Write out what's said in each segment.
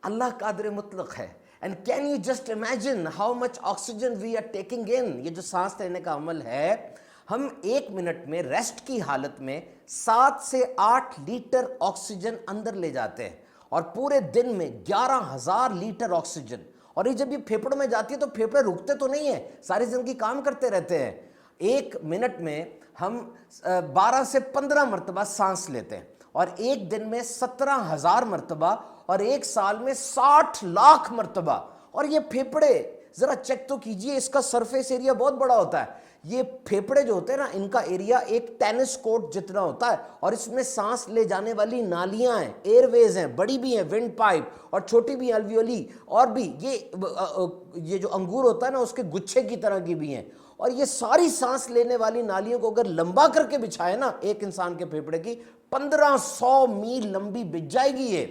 اللہ قادر مطلق ہے. And can you just imagine how much oxygen we are taking in؟ یہ جو سانس لینے کا عمل ہے، ہم 1 منٹ میں ریسٹ کی حالت میں 7 سے 8 لیٹر آکسیجن اندر لے جاتے ہیں، اور پورے دن میں 11,000 لیٹر آکسیجن. اور یہ جب یہ پھیپڑوں میں جاتی ہے تو پھیپڑے رکتے تو نہیں ہیں، ساری زندگی کام کرتے رہتے ہیں. 1 منٹ میں ہم 12 سے 15 مرتبہ سانس لیتے ہیں، اور ایک دن میں 17,000 مرتبہ، اور ایک سال میں 60 لاکھ مرتبہ. اور یہ پھیپڑے ذرا چیک تو کیجئے، اس کا سرفیس ایریا بہت بڑا ہوتا ہے. یہ پھیپڑے جو ہوتے ہیں نا، ان کا ایریا ایک ٹینس کورٹ جتنا ہوتا ہے، اور اس میں سانس لے جانے والی نالیاں ہیں، ایئر ویز ہیں، بڑی بھی ہیں ونڈ پائپ، اور چھوٹی بھی الویولی، اور بھی یہ جو انگور ہوتا ہے نا اس کے گچھے کی طرح کی بھی ہیں. اور یہ ساری سانس لینے والی نالیوں کو اگر لمبا کر کے بچھائے نا ایک انسان کے پھیپڑے کی، 1500 میل لمبی بچھ جائے گی یہ.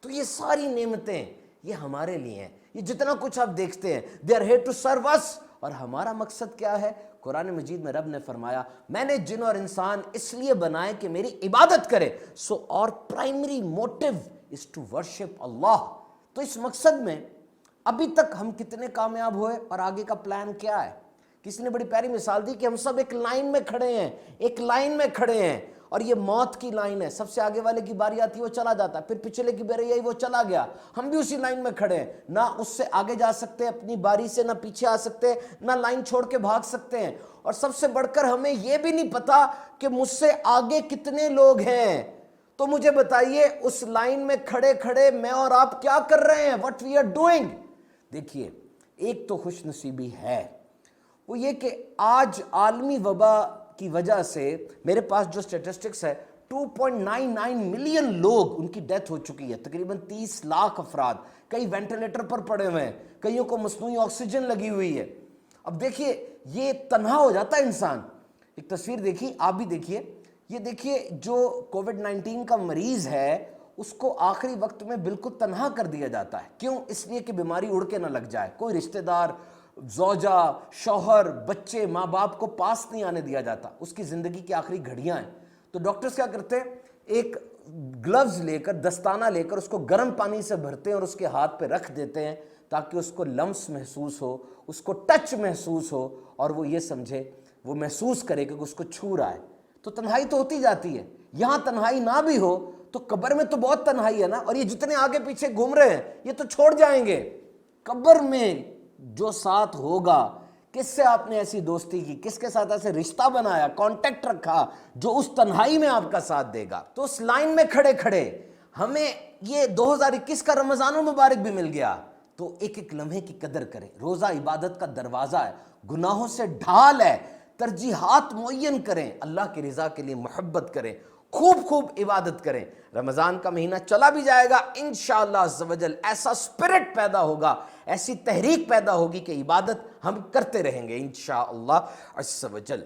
تو یہ ساری نعمتیں یہ ہمارے لیے ہیں. یہ جتنا کچھ آپ دیکھتے ہیں they are here to serve us. اور ہمارا مقصد کیا ہے؟ قرآن مجید میں رب نے فرمایا میں نے جن اور انسان اس لیے بنائے کہ میری عبادت کرے. سو اور primary motive is to worship اللہ. تو اس مقصد میں ابھی تک ہم کتنے کامیاب ہوئے اور آگے کا پلان کیا ہے؟ کسی نے بڑی پیاری مثال دی کہ ہم سب ایک لائن میں کھڑے ہیں، ایک لائن میں کھڑے ہیں، اور یہ موت کی لائن ہے. سب سے آگے والے کی باری آتی ہے وہ چلا جاتا ہے، پھر پچھلے کی باری آئی وہ چلا گیا. ہم بھی اسی لائن میں کھڑے ہیں، نہ اس سے آگے جا سکتے اپنی باری سے، نہ پیچھے آ سکتے، نہ لائن چھوڑ کے بھاگ سکتے ہیں. اور سب سے بڑھ کر ہمیں یہ بھی نہیں پتا کہ مجھ سے آگے کتنے لوگ ہیں. تو مجھے بتائیے اس لائن میں کھڑے کھڑے میں اور آپ کیا کر رہے ہیں؟ what we are doing. دیکھیے ایک تو خوش نصیبی ہے، وہ یہ کہ آج عالمی وبا کی وجہ سے میرے پاس جو سٹیٹسٹکس ہے 2.99 ملین لوگ ان کی ڈیتھ ہو چکی ہے، تقریباً 30 لاکھ افراد، کئی وینٹیلیٹر پر پڑے ہوئے ہیں، کئیوں کو مصنوعی آکسیجن لگی ہوئی ہے. اب دیکھیے یہ تنہا ہو جاتا ہے انسان. ایک تصویر دیکھیے، آپ بھی دیکھیے، یہ دیکھیے جو کووڈ-19 کا مریض ہے اس کو آخری وقت میں بالکل تنہا کر دیا جاتا ہے. کیوں؟ اس لیے کہ بیماری اڑ کے نہ لگ جائے. کوئی رشتہ دار، زوجہ، شوہر، بچے، ماں باپ کو پاس نہیں آنے دیا جاتا. اس کی زندگی کی آخری گھڑیاں ہیں. تو ڈاکٹرز کیا کرتے ہیں؟ ایک گلوز لے کر، دستانہ لے کر اس کو گرم پانی سے بھرتے ہیں اور اس کے ہاتھ پہ رکھ دیتے ہیں تاکہ اس کو لمس محسوس ہو، اس کو ٹچ محسوس ہو، اور وہ یہ سمجھے، وہ محسوس کرے کہ اس کو چھو رہا ہے. تو تنہائی تو ہوتی جاتی ہے. یہاں تنہائی نہ بھی ہو تو قبر میں تو بہت تنہائی ہے نا. اور یہ جتنے آگے پیچھے گھوم رہے ہیں یہ تو چھوڑ جائیں گے. قبر میں جو ساتھ ہوگا، کس سے آپ نے ایسی دوستی کی، کس کے ساتھ ایسے رشتہ بنایا، کانٹیکٹ رکھا، جو اس تنہائی میں آپ کا ساتھ دے گا. تو اس لائن میں کھڑے کھڑے ہمیں یہ 2021 کا رمضان المبارک بھی مل گیا. تو ایک ایک لمحے کی قدر کریں. روزہ عبادت کا دروازہ ہے، گناہوں سے ڈھال ہے. ترجیحات معین کریں، اللہ کی رضا کے لیے محبت کریں، خوب خوب عبادت کریں. رمضان کا مہینہ چلا بھی جائے گا، انشاءاللہ عز و جل ایسا سپرٹ پیدا ہوگا، ایسی تحریک پیدا ہوگی کہ عبادت ہم کرتے رہیں گے انشاءاللہ عز و جل.